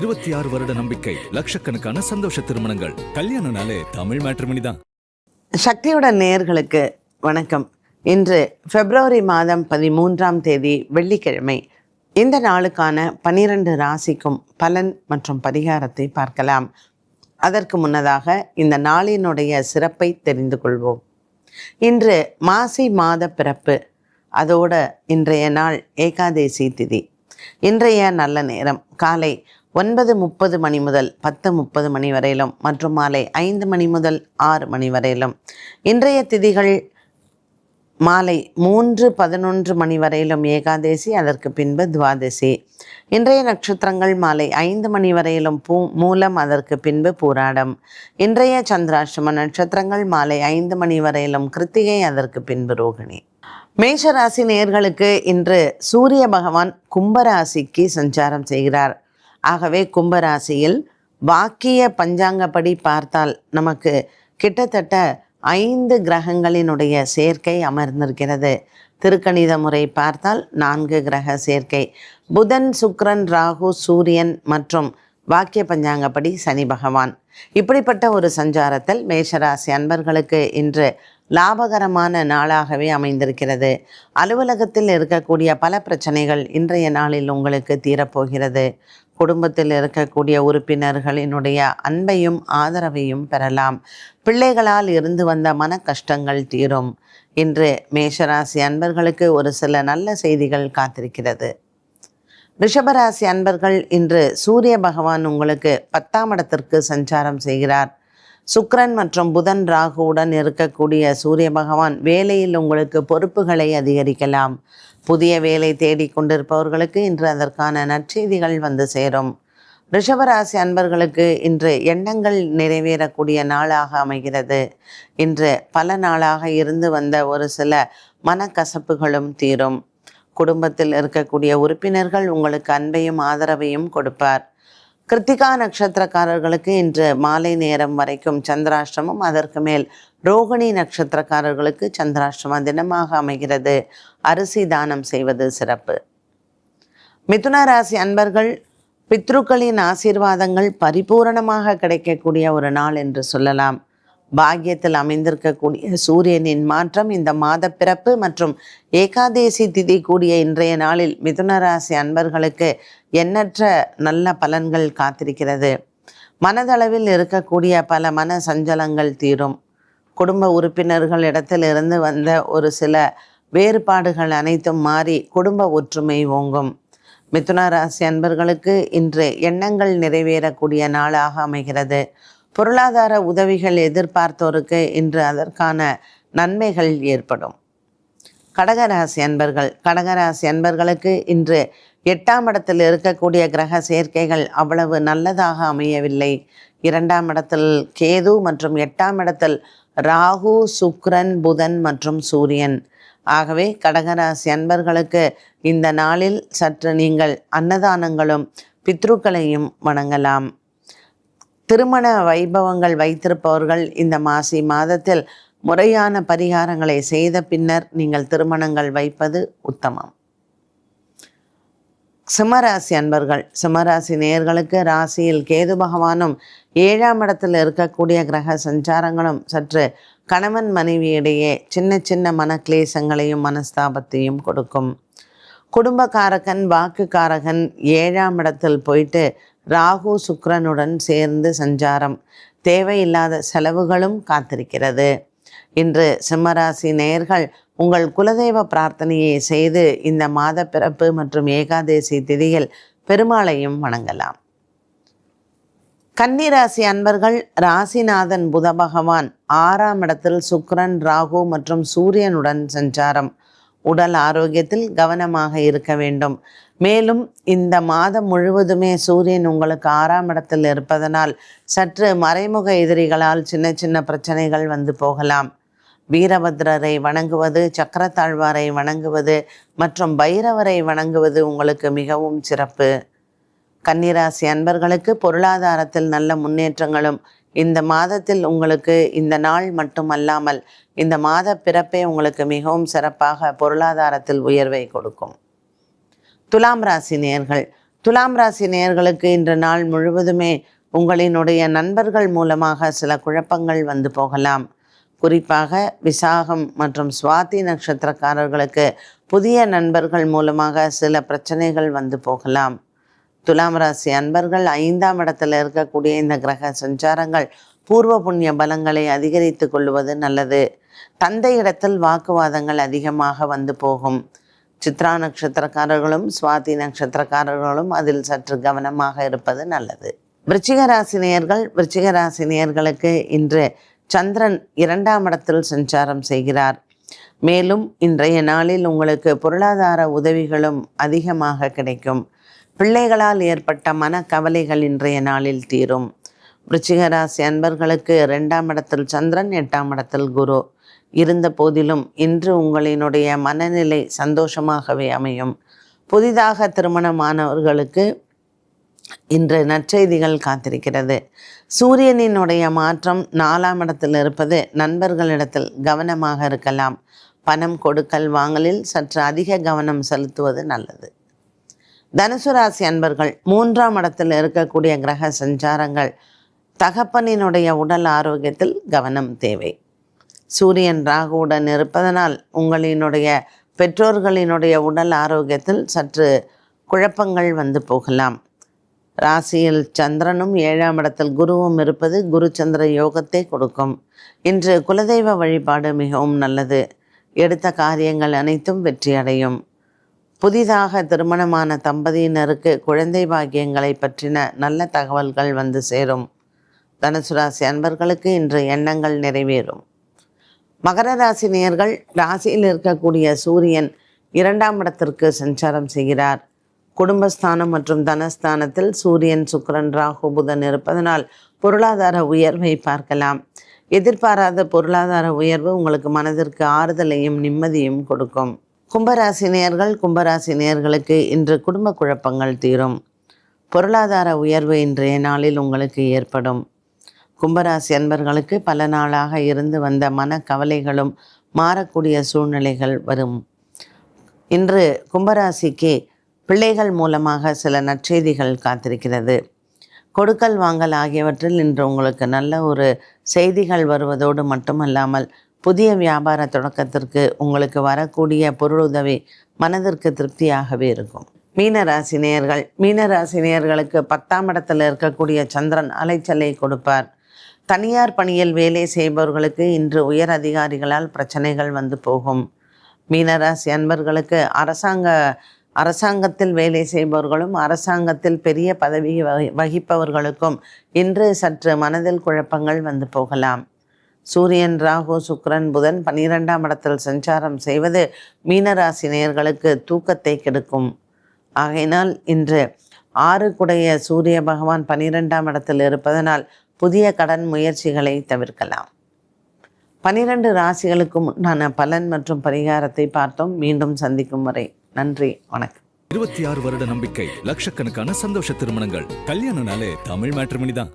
26 வருட நம்பிக்கை, லட்சக்கணக்கான சந்தோஷ திருமணங்கள். கல்யாணம்னாலே தமிழ் மேட்ரிமோனி தான். சக்தியுடன் நேயர்களுக்கு வணக்கம். இன்று பிப்ரவரி மாதம் 13ஆம் தேதி வெள்ளிக்கிழமை. இந்த நாளுக்கான 12 ராசிக்கும் பலன் மற்றும் பரிகாரத்தை பார்க்கலாம். அதற்கு முன்னதாக இந்த நாளினுடைய சிறப்பை தெரிந்து கொள்வோம். இன்று மாசி மாத பிறப்பு, அதோட இன்றைய நாள் ஏகாதேசி திதி. இன்றைய நல்ல நேரம் காலை 9:30 மணி முதல் 10:30 மணி வரையிலும் மற்றும் மாலை 5 மணி முதல் 6 மணி வரையிலும். இன்றைய திதிகள் மாலை 3:11 மணி வரையிலும் ஏகாதேசி, அதற்கு பின்பு துவாதசி. இன்றைய நட்சத்திரங்கள் மாலை 5 மணி வரையிலும் மூலம், அதற்கு பின்பு பூராடம். இன்றைய சந்திராஷ்டம நட்சத்திரங்கள் மாலை 5 மணி வரையிலும் கிருத்திகை, அதற்கு பின்பு ரோகிணி. மேஷராசி நேயர்களுக்கு இன்று சூரிய பகவான் கும்பராசிக்கு சஞ்சாரம் செய்கிறார். ஆகவே கும்பராசியில் வாக்கிய பஞ்சாங்கப்படி பார்த்தால் நமக்கு கிட்டத்தட்ட 5 கிரகங்களினுடைய சேர்க்கை அமர்ந்திருக்கிறது. திருக்கணித முறை பார்த்தால் 4 கிரக சேர்க்கை: புதன், சுக்கிரன், ராகு, சூரியன் மற்றும் வாக்கிய பஞ்சாங்கப்படி சனி பகவான். இப்படிப்பட்ட ஒரு சஞ்சாரத்தில் மேஷராசி அன்பர்களுக்கு இன்று லாபகரமான நாளாகவே அமைந்திருக்கிறது. அலுவலகத்தில் இருக்கக்கூடிய பல பிரச்சனைகள் இன்றைய நாளில் உங்களுக்கு தீரப்போகிறது. குடும்பத்தில் இருக்கக்கூடிய உறுப்பினர்களினுடைய அன்பையும் ஆதரவையும் பெறலாம். பிள்ளைகளால் இருந்து வந்த மன கஷ்டங்கள் தீரும். இன்று மேஷராசி அன்பர்களுக்கு ஒரு சில நல்ல செய்திகள் காத்திருக்கிறது. ரிஷபராசி அன்பர்கள், இன்று சூரிய பகவான் உங்களுக்கு 10ஆம் இடத்திற்கு சஞ்சாரம் செய்கிறார். சுக்கிரன் மற்றும் புதன், ராகுவுடன் இருக்கக்கூடிய சூரிய பகவான் வேலையில் உங்களுக்கு பொறுப்புகளை அதிகரிக்கலாம். புதிய வேலை தேடிக்கொண்டிருப்பவர்களுக்கு இன்று அதற்கான நற்செய்திகள் வந்து சேரும். ரிஷபராசி அன்பர்களுக்கு இன்று எண்ணங்கள் நிறைவேறக்கூடிய நாளாக அமைகிறது. இன்று பல நாளாக இருந்து வந்த ஒரு சில மனக்கசப்புகளும் தீரும். குடும்பத்தில் இருக்கக்கூடிய உறுப்பினர்கள் உங்களுக்கு அன்பையும் ஆதரவையும் கொடுப்பார். கிருத்திகா நட்சத்திரக்காரர்களுக்கு இன்று மாலை நேரம் வரைக்கும் சந்திராஷ்டமம், அதற்கு மேல் ரோகிணி நட்சத்திரக்காரர்களுக்கு சந்திராஷ்டம தினமாக அமைகிறது. அரிசி தானம் செய்வது சிறப்பு. மிதுன ராசி அன்பர்கள், பித்ருக்களின் ஆசீர்வாதங்கள் பரிபூரணமாக கிடைக்கக்கூடிய ஒரு நாள் என்று சொல்லலாம். பாக்கியத்தில் அமைந்திருக்கக்கூடிய சூரியனின் மாற்றம் இந்த மாத பிறப்பு மற்றும் ஏகாதேசி திதி கூடிய இன்றைய நாளில் மிதுன ராசி அன்பர்களுக்கு எண்ணற்ற நல்ல பலன்கள் காத்திருக்கிறது. மனதளவில் இருக்கக்கூடிய பல மன சஞ்சலங்கள் தீரும். குடும்ப உறுப்பினர்களிடத்தில் இருந்து வந்த ஒரு சில வேறுபாடுகள் அனைத்தும் மாறி குடும்ப ஒற்றுமை ஓங்கும். மிதுன ராசி அன்பர்களுக்கு இன்று எண்ணங்கள் நிறைவேறக்கூடிய நாளாக அமைகிறது. பொருளாதார உதவிகள் எதிர்பார்த்தோருக்கு இன்று அதற்கான நன்மைகள் ஏற்படும். கடகராசி அன்பர்களுக்கு இன்று 8ஆம் இடத்தில் இருக்கக்கூடிய கிரக சேர்க்கைகள் அவ்வளவு நல்லதாக அமையவில்லை. 2ஆம் இடத்தில் கேது மற்றும் 8ஆம் இடத்தில் ராகு, சுக்கிரன், புதன் மற்றும் சூரியன். ஆகவே கடகராசி அன்பர்களுக்கு இந்த நாளில் சற்று நீங்கள் அன்னதானங்களும் பித்ருக்களையும் வணங்கலாம். திருமண வைபவங்கள் வைத்திருப்பவர்கள் இந்த மாசி மாதத்தில் முறையான பரிகாரங்களை செய்த பின்னர் நீங்கள் திருமணங்கள் வைப்பது உத்தமம். சிம்மராசி நேயர்களுக்கு ராசியில் கேது பகவானும் 7ஆம் இடத்தில் இருக்கக்கூடிய கிரக சஞ்சாரங்களும் சற்று கணவன் மனைவியிடையே சின்ன சின்ன மனக்லேசங்களையும் மனஸ்தாபத்தையும் கொடுக்கும். குடும்பக்காரகன், வாக்குக்காரகன் 7ஆம் இடத்தில் போயிட்டு ராகு சுக்கிரனுடன் சேர்ந்து சஞ்சாரம். தேவையில்லாத செலவுகளும் காத்திருக்கிறது. இன்று சிம்மராசி நேயர்கள் உங்கள் குலதெய்வ பிரார்த்தனையை செய்து இந்த மாத பிறப்பு மற்றும் ஏகாதேசி திதியில் பெருமாளையும் வணங்கலாம். கன்னிராசி அன்பர்கள், ராசிநாதன் புத பகவான் 6ஆம் இடத்தில் சுக்கிரன், ராகு மற்றும் சூரியனுடன் சஞ்சாரம். உடல் ஆரோக்கியத்தில் கவனமாக இருக்க வேண்டும். மேலும் இந்த மாதம் முழுவதுமே சூரியன் உங்களுக்கு 6ஆம் இடத்தில் இருப்பதனால் சற்று மறைமுக எதிரிகளால் சின்ன சின்ன பிரச்சனைகள் வந்து போகலாம். வீரபத்ரரை வணங்குவது, சக்கரத்தாழ்வாரை வணங்குவது மற்றும் பைரவரை வணங்குவது உங்களுக்கு மிகவும் சிறப்பு. கன்னிராசி அன்பர்களுக்கு பொருளாதாரத்தில் நல்ல முன்னேற்றங்களும் இந்த மாதத்தில் உங்களுக்கு இந்த நாள் மட்டுமல்லாமல் இந்த மாத பிறப்பே உங்களுக்கு மிகவும் சிறப்பாக பொருளாதாரத்தில் உயர்வை கொடுக்கும். துலாம் ராசி நேயர்கள், துலாம் ராசி நேயர்களுக்கு இன்று நாள் முழுவதுமே உங்களினுடைய நண்பர்கள் மூலமாக சில குழப்பங்கள் வந்து போகலாம். குறிப்பாக விசாகம் மற்றும் சுவாதி நட்சத்திரக்காரர்களுக்கு புதிய நண்பர்கள் மூலமாக சில பிரச்சனைகள் வந்து போகலாம். துலாம் ராசி அன்பர்கள் 5ஆம் இடத்தில் இருக்கக்கூடிய இந்த கிரக சஞ்சாரங்கள் பூர்வ புண்ணிய பலங்களை அதிகரித்து கொள்வது நல்லது. தந்தை இடத்தில் வாக்குவாதங்கள் அதிகமாக வந்து போகும். சித்ரா நட்சத்திரக்காரர்களும் சுவாதி நட்சத்திரக்காரர்களும் அதில் சற்று கவனமாக இருப்பது நல்லது. விருச்சிக ராசி நேயர்களுக்கு இன்று சந்திரன் 2ஆம் இடத்தில் சஞ்சாரம் செய்கிறார். மேலும் இன்றைய நாளில் உங்களுக்கு பொருளாதார உதவிகளும் அதிகமாக கிடைக்கும். பிள்ளைகளால் ஏற்பட்ட மனக்கவலைகள் இன்றைய நாளில் தீரும். விருச்சிக ராசி அன்பர்களுக்கு 2ஆம் இடத்தில் சந்திரன், 8ஆம் இடத்தில் குரு இருந்த போதிலும் இன்று உங்களினுடைய மனநிலை சந்தோஷமாகவே அமையும். புதிதாக திருமணமானவர்களுக்கு இன்று நற்செய்திகள் காத்திருக்கிறது. சூரியனினுடைய மாற்றம் 4ஆம் இடத்தில் இருப்பது நண்பர்களிடத்தில் கவனமாக இருக்கலாம். பணம் கொடுக்கல் வாங்கலில் சற்று அதிக கவனம் செலுத்துவது நல்லது. தனுசு ராசி அன்பர்கள் 3ஆம் இடத்தில் இருக்கக்கூடிய கிரக சஞ்சாரங்கள் தகப்பனினுடைய உடல் ஆரோக்கியத்தில் கவனம் தேவை. சூரியன் ராகுவுடன் இருப்பதனால் உங்களினுடைய பெற்றோர்களினுடைய உடல் ஆரோக்கியத்தில் சற்று குழப்பங்கள் வந்து போகலாம். ராசியில் சந்திரனும் 7ஆம் இடத்தில் குருவும் இருப்பது குரு சந்திர யோகத்தை கொடுக்கும். இன்று குலதெய்வ வழிபாடு மிகவும் நல்லது. எடுத்த காரியங்கள் அனைத்தும் வெற்றியடையும். புதிதாக திருமணமான தம்பதியினருக்கு குழந்தை பாக்கியங்களை பற்றின நல்ல தகவல்கள் வந்து சேரும். தனுசு ராசி அன்பர்களுக்கு இன்று எண்ணங்கள் நிறைவேறும். மகர ராசி நேயர்கள், ராசியில் இருக்கக்கூடிய சூரியன் 2ஆம் இடத்திற்கு சஞ்சாரம் செய்கிறார். குடும்பஸ்தானம் மற்றும் தனஸ்தானத்தில் சூரியன், சுக்கிரன், ராகு, புதன் இருப்பதனால் பொருளாதார உயர்வை பார்க்கலாம். எதிர்பாராத பொருளாதார உயர்வு உங்களுக்கு மனதிற்கு ஆறுதலையும் நிம்மதியும் கொடுக்கும். கும்பராசி நேயர்களுக்கு இன்று குடும்ப குழப்பங்கள் தீரும். பொருளாதார உயர்வு இன்றைய நாளில் உங்களுக்கு ஏற்படும். கும்பராசி அன்பர்களுக்கு பல நாளாக இருந்து வந்த மனக்கவலைகளும் மாறக்கூடிய சூழ்நிலைகள் வரும். இன்று கும்பராசிக்கு பிள்ளைகள் மூலமாக சில நற்செய்திகள் காத்திருக்கிறது. கொடுக்கல் வாங்கல் ஆகியவற்றில் இன்று உங்களுக்கு நல்ல ஒரு செய்திகள் வருவதோடு மட்டுமல்லாமல் புதிய வியாபார தொடக்கத்திற்கு உங்களுக்கு வரக்கூடிய பொருளுதவி மனதிற்கு திருப்தியாகவே இருக்கும். மீனராசி நேயர்களுக்கு 10ஆம் இடத்தில் இருக்கக்கூடிய சந்திரன் அலைச்சலை கொடுப்பார். தனியார் பணியில் வேலை செய்பவர்களுக்கு இன்று உயர் அதிகாரிகளால் பிரச்சனைகள் வந்து போகும். மீனராசி அன்பர்களுக்கு அரசாங்கத்தில் வேலை செய்பவர்களும் அரசாங்கத்தில் பெரிய பதவி வகிப்பவர்களுக்கும் இன்று சற்று மனதில் குழப்பங்கள் வந்து போகலாம். சூரியன், ராகு, சுக்கிரன், புதன் 12ஆம் இடத்தில் சஞ்சாரம் செய்வது மீனராசி நேயர்களுக்கு தூக்கத்தை கெடுக்கும். ஆகையினால் இன்று 6 சூரிய பகவான் 12ஆம் இடத்தில் இருப்பதனால் புதிய கடன் முயற்சிகளை தவிர்க்கலாம். 12 ராசிகளுக்கும் உண்டான பலன் மற்றும் பரிகாரத்தை பார்த்தோம். மீண்டும் சந்திக்கும் வரை நன்றி, வணக்கம். 26 வருட நம்பிக்கை, லட்சக்கணக்கான சந்தோஷ திருமணங்கள். கல்யாணம்னாலே தமிழ் மேட்ரிமோனி தான்.